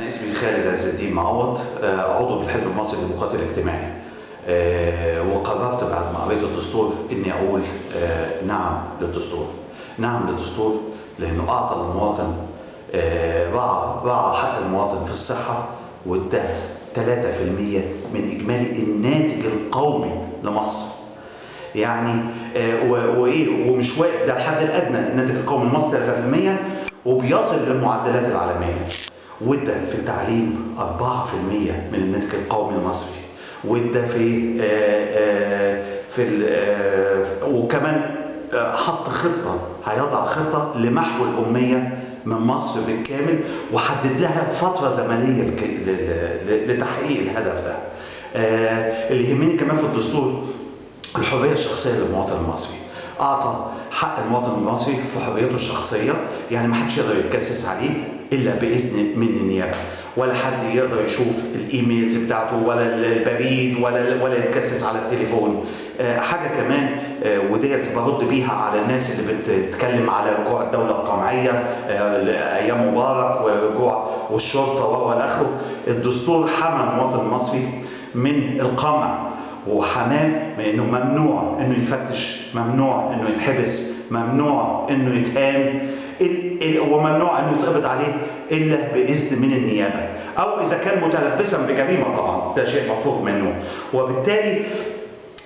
أنا اسمي خالد عز الدين معوض، عضو بالحزب المصري الديمقراطي الاجتماعي. وقررت بعد ما قريت الدستور إني أقول نعم للدستور. نعم للدستور لأنه أعطى للمواطن، راعى حق المواطن في الصحة، وادى 3% من إجمالي الناتج القومي لمصر. يعني ومش واقف، ده الحد الأدنى الناتج القومي لمصر 3%، وبيصل للمعدلات العالمية. وادى في التعليم 4% من الناتج القومي المصري، وادى وكمان حط خطة، هيضع خطة لمحو الأمية من مصر بالكامل، وحدد لها فترة زمنية لتحقيق الهدف ده. اللي يهمني كمان في الدستور الحرية الشخصية للمواطن المصري. أعطى حق المواطن المصري في حريته الشخصية، يعني ما حدش يقدر يتجسس عليه إلا بإذن من النيابة، ولا حد يقدر يشوف الإيميلز بتاعته ولا البريد ولا يتجسس على التليفون. حاجة كمان وديت برد بيها على الناس اللي بتتكلم على رجوع الدولة القمعية أيام مبارك ورجوع والشرطة والآخره. الدستور حمى المواطن المصري من القمع، وحماه من انه ممنوع انه يتفتش، ممنوع انه يتحبس، ممنوع انه يتهان، وممنوع انه يتقبض عليه الا باذن من النيابه، او اذا كان متلبسا بجريمه، طبعا ده شيء مفروغ منه. وبالتالي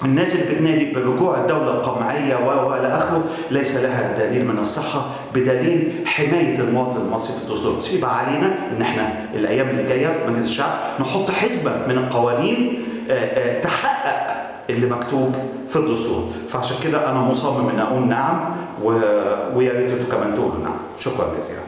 الناس اللي بتنادي برجوع الدولة القمعية وإلى آخره ليس لها دليل من الصحة بدليل حماية المواطن المصري في الدستور. بس يبقى علينا إن إحنا الأيام اللي جاية في مجلس الشعب نحط حزبة من القوانين تحقق اللي مكتوب في الدستور. فعشان كده أنا مصمم إن أقول نعم، ويا ريت انتوا كمان تقولوا نعم. شكرا جزيلا.